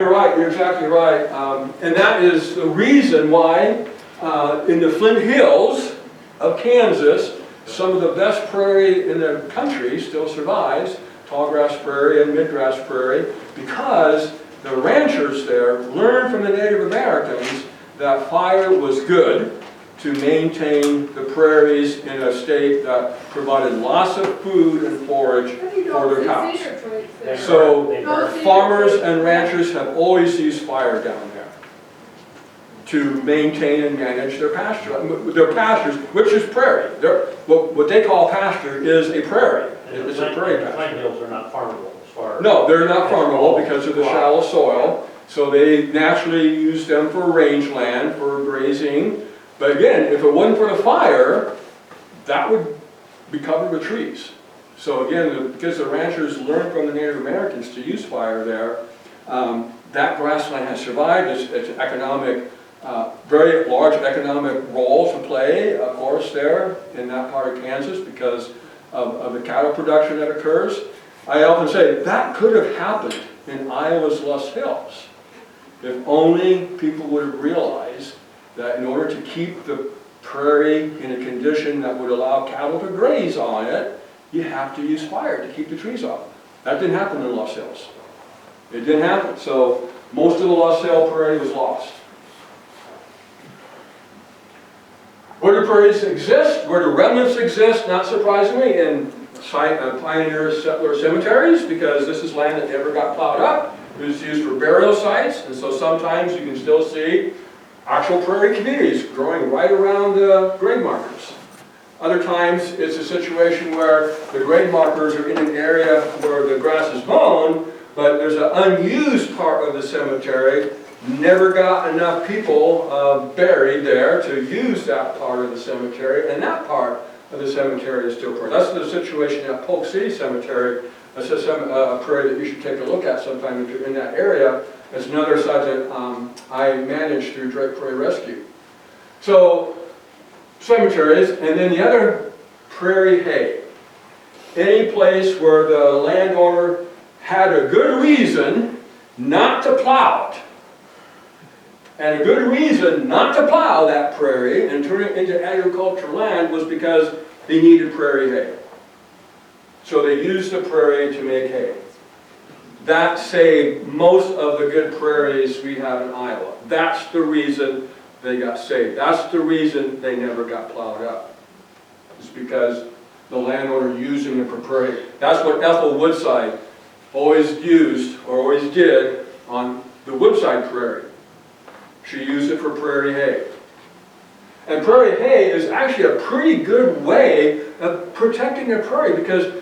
You're right, you're exactly right. And that is the reason why in the Flint Hills of Kansas, some of the best prairie in the country still survives, tallgrass prairie and midgrass prairie, because the ranchers there learned from the Native Americans that fire was good to maintain the prairies in a state that provided lots of food and forage for their cows. So farmers and ranchers have always used fire down there to maintain and manage their pastures, which is prairie. What they call pasture is a prairie. It's a prairie pasture. Flint Hills are not farmable as far. No, they're not farmable because of the shallow soil. So they naturally use them for rangeland, for grazing. But again, if it wasn't for the fire, that would be covered with trees. So again, because the ranchers learned from the Native Americans to use fire there, that grassland has survived. It's an economic, very large economic role to play, of course, there in that part of Kansas because of the cattle production that occurs. I often say that could have happened in Iowa's Lost Hills if only people would have realized that in order to keep the prairie in a condition that would allow cattle to graze on it, you have to use fire to keep the trees off. That didn't happen in Lost Hills. It didn't happen. So most of the Lost Hill prairie was lost. Where do prairies exist? Where do remnants exist? Not surprisingly, in pioneer settler cemeteries, because this is land that never got plowed up. It was used for burial sites, and so sometimes you can still see actual prairie communities growing right around the grave markers. Other times it's a situation where the grave markers are in an area where the grass is mown, but there's an unused part of the cemetery, never got enough people buried there to use that part of the cemetery, and that part of the cemetery is still prairie. That's the situation at Polk City Cemetery. That's a prairie that you should take a look at sometime if you're in that area. It's another site that I manage through Drake Prairie Rescue. So, cemeteries, and then the other, prairie hay. Any place where the landowner had a good reason not to plow it. And a good reason not to plow that prairie and turn it into agricultural land was because they needed prairie hay. So they used the prairie to make hay. That saved most of the good prairies we have in Iowa. That's the reason they got saved. That's the reason they never got plowed up. It's because the landowner using it for prairie. That's what Ethel Woodside always used, or always did, on the Woodside prairie. She used it for prairie hay. And prairie hay is actually a pretty good way of protecting the prairie because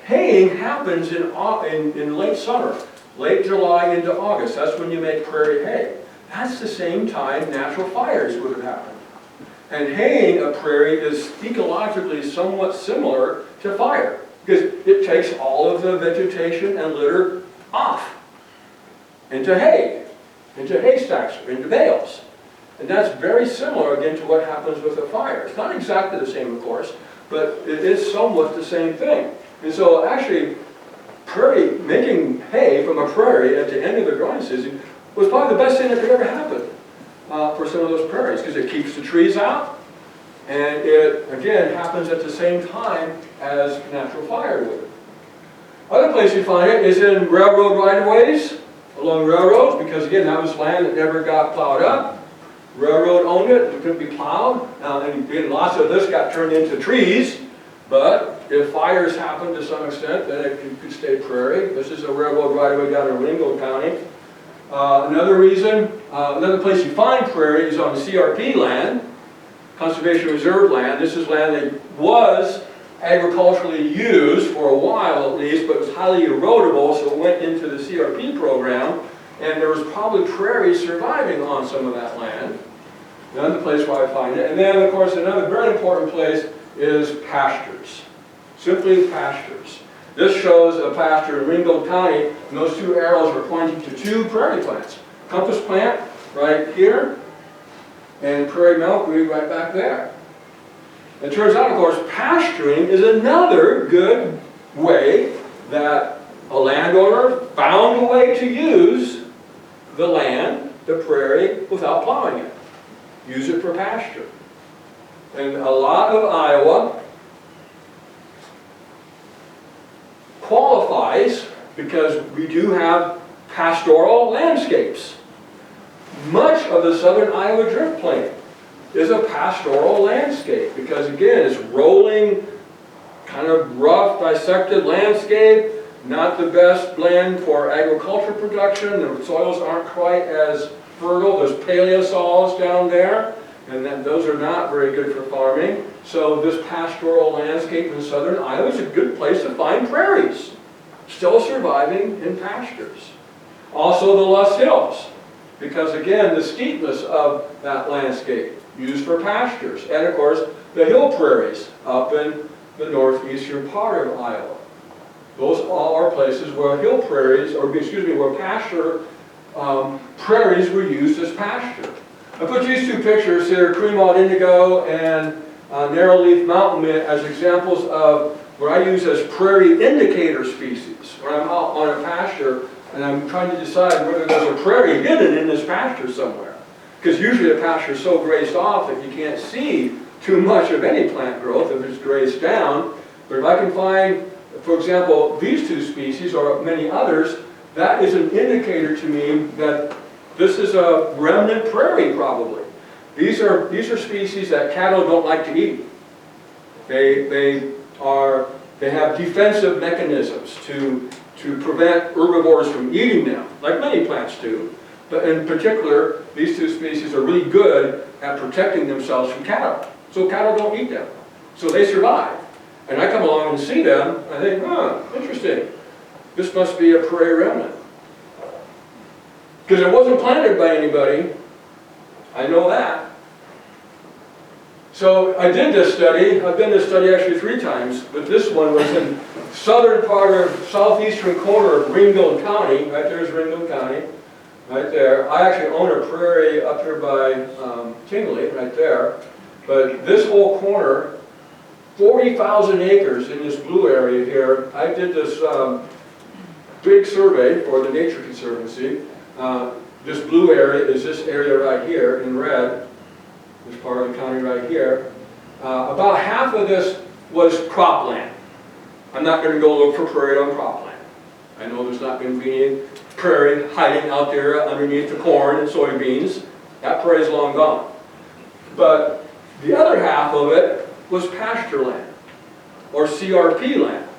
haying happens in late summer, late July into August. That's when you make prairie hay. That's the same time natural fires would have happened. And haying a prairie is ecologically somewhat similar to fire because it takes all of the vegetation and litter off into hay, into haystacks, or into bales. And that's very similar again to what happens with a fire. It's not exactly the same, of course, but it is somewhat the same thing. And so actually, making hay from a prairie at the end of the growing season was probably the best thing that could ever happen for some of those prairies because it keeps the trees out and it, again, happens at the same time as natural fire would. Other place you find it is in railroad right-of-ways along railroads because, again, that was land that never got plowed up. Railroad owned it, it couldn't be plowed. And again, lots of this got turned into trees, but if fires happen to some extent, then it could stay prairie. This is a railroad right-of-way down in Ringgold County. Another place you find prairie is on CRP land, Conservation Reserve land. This is land that was agriculturally used for a while at least, but was highly erodible, so it went into the CRP program, and there was probably prairie surviving on some of that land. Another place where I find it. And then, of course, another very important place is pastures. Simply pastures. This shows a pasture in Ringgold County, and those two arrows are pointing to two prairie plants. Compass plant right here, and prairie milkweed right back there. It turns out, of course, pasturing is another good way that a landowner found a way to use the land, the prairie, without plowing it. Use it for pasture. And a lot of Iowa qualifies because we do have pastoral landscapes. Much of the southern Iowa drift plain is a pastoral landscape because, again, it's rolling, kind of rough, dissected landscape, not the best land for agriculture production. The soils aren't quite as fertile. There's paleosols down there, and then those are not very good for farming. So this pastoral landscape in southern Iowa is a good place to find prairies, still surviving in pastures. Also the Loess Hills, because again, the steepness of that landscape used for pastures. And of course, the hill prairies up in the northeastern part of Iowa. Those all are places where hill prairies, or excuse me, where pasture prairies were used as pasture. I put these two pictures here, Creamount Indigo and Narrowleaf Mountain Mint, as examples of what I use as prairie indicator species. When I'm out on a pasture and I'm trying to decide whether there's a prairie hidden in this pasture somewhere. Because usually the pasture is so grazed off that you can't see too much of any plant growth if it's grazed down. But if I can find, for example, these two species or many others, that is an indicator to me that this is a remnant prairie probably. These are species that cattle don't like to eat. They have defensive mechanisms to prevent herbivores from eating them, like many plants do. But in particular, these two species are really good at protecting themselves from cattle. So cattle don't eat them. So they survive. And I come along and see them, I think, interesting. This must be a prairie remnant. Because it wasn't planted by anybody. I know that. So I did this study. I've done this study actually 3 times, but this one was in southern part of southeastern corner of Ringgold County. Right there's Ringgold County, right there. I actually own a prairie up here by Tingley, right there. But this whole corner, 40,000 acres in this blue area here. I did this big survey for the Nature Conservancy. This blue area is this area right here in red. This part of the county right here. About half of this was cropland. I'm not going to go look for prairie on cropland. I know there's not going to be any prairie hiding out there underneath the corn and soybeans. That prairie's long gone. But the other half of it was pasture land, or CRP land.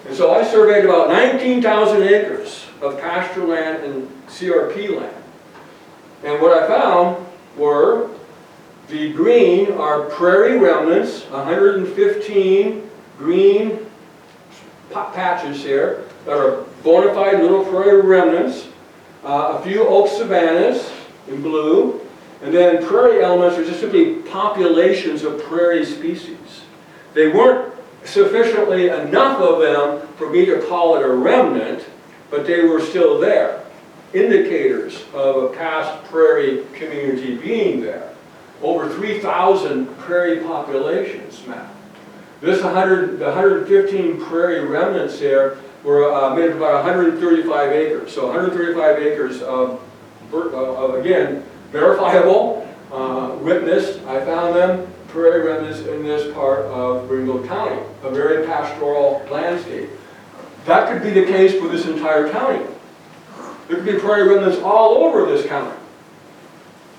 And so I surveyed about 19,000 acres of pasture land and CRP land. And what I found were the green are prairie remnants, 115 green patches here that are bona fide little prairie remnants, a few oak savannas in blue, and then prairie elements are just simply populations of prairie species. They weren't sufficiently enough of them for me to call it a remnant, but they were still there. Indicators of a past prairie community being there. Over 3,000 prairie populations mapped. The 115 prairie remnants here were made of about 135 acres. So 135 acres of again, verifiable, witnessed. I found them, prairie remnants in this part of Ringgold County, a very pastoral landscape. That could be the case for this entire county. There could be prairie remnants all over this county.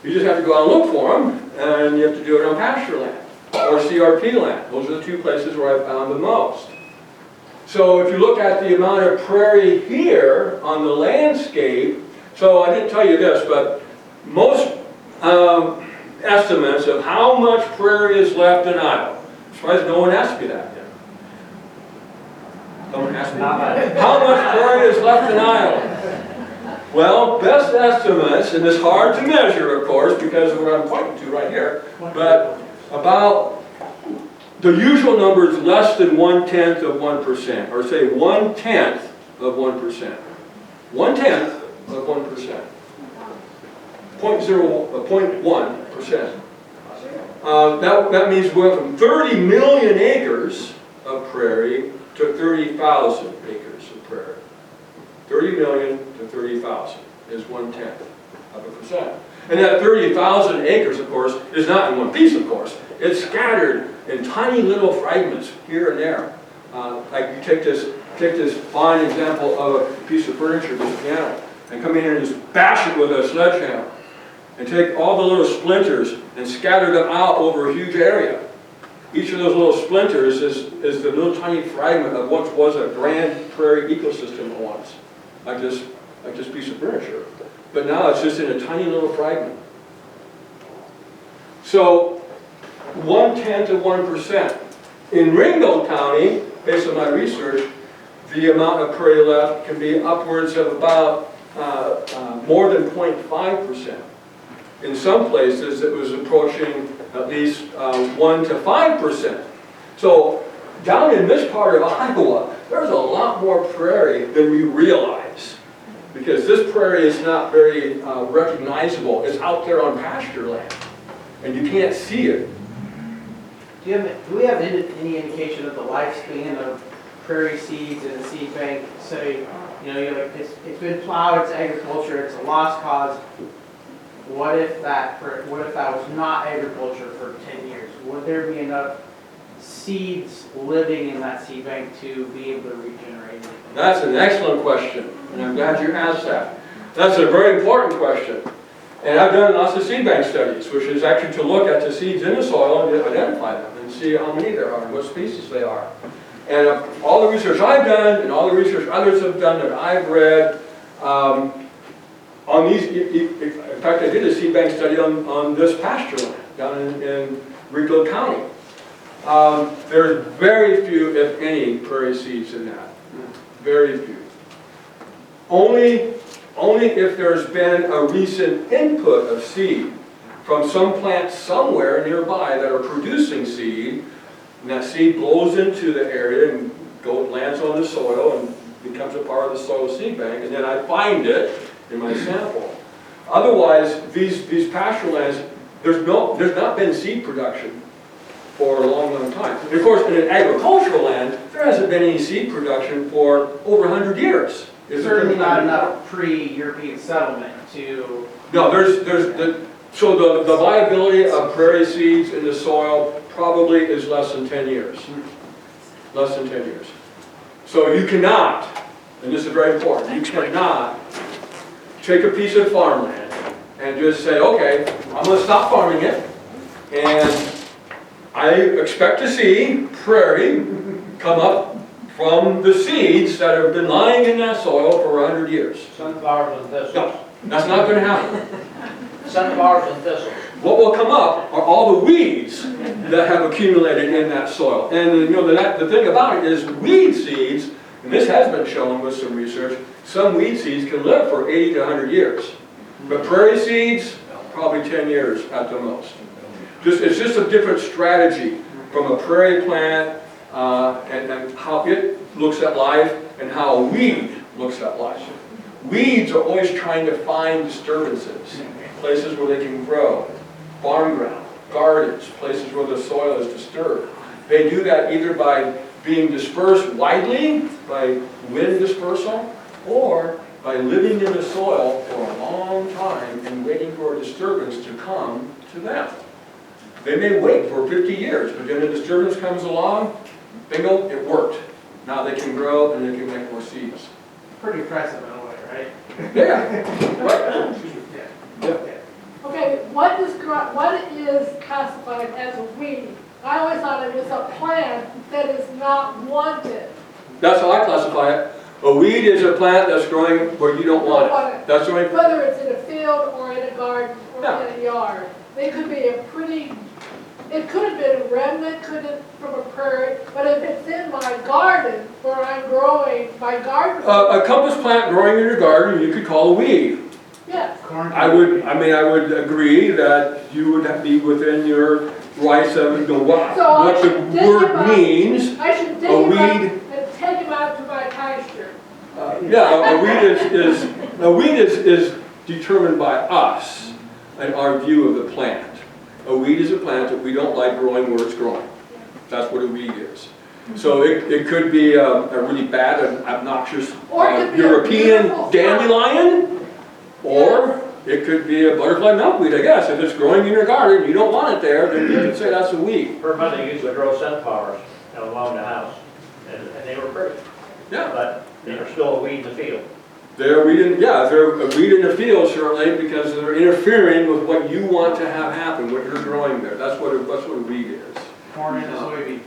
You just have to go out and look for them, and you have to do it on pasture land or CRP land. Those are the 2 places where I found the most. So if you look at the amount of prairie here on the landscape, so I didn't tell you this, but most estimates of how much prairie is left in Iowa. I'm surprised no one asked me that yet. Someone asked me, how much prairie is left in Iowa? Well, best estimates, and it's hard to measure, of course, because of what I'm pointing to right here, but about the usual number is less than 1/10 of 1%, or say 1/10 of 1%. 1/10 of 1%. 0.1%. That means we went from 30 million acres of prairie to 30,000 acres of prairie. 30 million to 30,000. is 1/10%. And that 30,000 acres, of course, is not in one piece, of course. It's scattered in tiny little fragments here and there. Like you take this fine example of a piece of furniture, this piano, and come in here and just bash it with a sledgehammer. And take all the little splinters and scatter them out over a huge area. Each of those little splinters is the little tiny fragment of what was a grand prairie ecosystem at once, like this piece of furniture. But now it's just in a tiny little fragment. So 1/10 of 1%. In Ringgold County, based on my research, the amount of prairie left can be upwards of about more than 0.5%. In some places, it was approaching at least 1 to 5%. So down in this part of Iowa, there's a lot more prairie than we realize. Because this prairie is not very recognizable. It's out there on pasture land. And you can't see it. Do we have any indication of the lifespan of prairie seeds in a seed bank? Say, you know, you're like, it's been plowed, it's agriculture, it's a lost cause. What if that was not agriculture for 10 years? Would there be enough seeds living in that seed bank to be able to regenerate anything? That's an excellent question, and I'm glad you asked that. That's a very important question. And I've done lots of seed bank studies, which is actually to look at the seeds in the soil and identify them and see how many there are and what species they are. And all the research I've done and all the research others have done that I've read, on these, in fact, I did a seed bank study on this pasture land down in Ringgold County. There's very few, if any, prairie seeds in that. Very few. Only if there's been a recent input of seed from some plant somewhere nearby that are producing seed, and that seed blows into the area and lands on the soil and becomes a part of the soil seed bank, and then I find it in my sample. Otherwise, these pasture lands, there's not been seed production for a long, long time. And of course, in an agricultural land, there hasn't been any seed production for over 100 years. Certainly not enough pre-European settlement to... No, so the viability of prairie seeds in the soil probably is less than 10 years. Less than 10 years. So you cannot, and this is very important, you cannot take a piece of farmland and just say, okay, I'm going to stop farming it, and I expect to see prairie come up from the seeds that have been lying in that soil for 100 years. Sunflowers and thistles. No, that's not going to happen. Sunflowers and thistles. What will come up are all the weeds that have accumulated in that soil. And you know, the thing about it is weed seeds, and this has been shown with some research, some weed seeds can live for 80 to 100 years. But prairie seeds, probably 10 years at the most. It's just a different strategy from a prairie plant and how it looks at life and how a weed looks at life. Weeds are always trying to find disturbances, places where they can grow, farm ground, gardens, places where the soil is disturbed. They do that either by being dispersed widely, by wind dispersal, or by living in the soil for a long time and waiting for a disturbance to come to them. They may wait for 50 years, but then a disturbance comes along, bingo, it worked. Now they can grow and they can make more seeds. Pretty impressive in a way, right? Yeah, right. Yeah. Okay, what is classified as a weed? I always thought it was a plant that is not wanted. That's how I classify it. A weed is a plant that's growing where you don't want it. That's the way. Whether it's in a field or in a garden or Yeah. in a yard. They could be it could have been a remnant, from a prairie, but if it's in my garden where I'm growing my garden. A compass plant growing in your garden, you could call a weed. Yes. I would agree that you would be within your rights of what the word means. I should dig A him up weed. and take him out to my pasture. Yeah, a weed is determined by us and our view of the plant. A weed is a plant that we don't like growing where it's growing. That's what a weed is. So it could be a really bad and obnoxious Or it could be a European beautiful dandelion, Or it could be a butterfly milkweed, I guess. If it's growing in your garden, you don't want it there, then you can say that's a weed. Her mother used to grow sunflowers along the house, and they were pretty, Yeah. but they were still a weed in the field. They're a weed in, yeah, they're a weed in the field certainly because they're interfering with what you want to have happen, what you're growing there. That's what a weed is. Corn and soybean.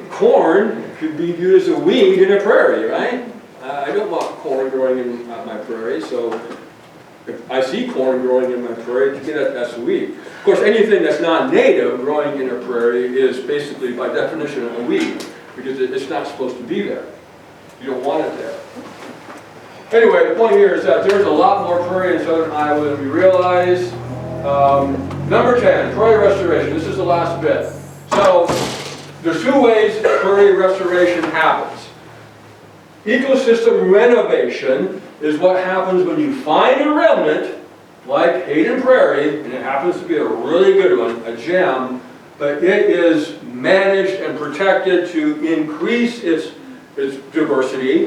Corn could be viewed as a weed in a prairie, right? I don't want corn growing in my prairie, so if I see corn growing in my prairie, to me that's a weed. Of course, anything that's not native growing in a prairie is basically by definition a weed because it's not supposed to be there. You don't want it there. Anyway, the point here is that there's a lot more prairie in southern Iowa than we realize. Number 10, prairie restoration. This is the last bit. So, there's two ways prairie restoration happens. Ecosystem renovation is what happens when you find a remnant, like Hayden Prairie, and it happens to be a really good one, a gem, but it is managed and protected to increase its diversity.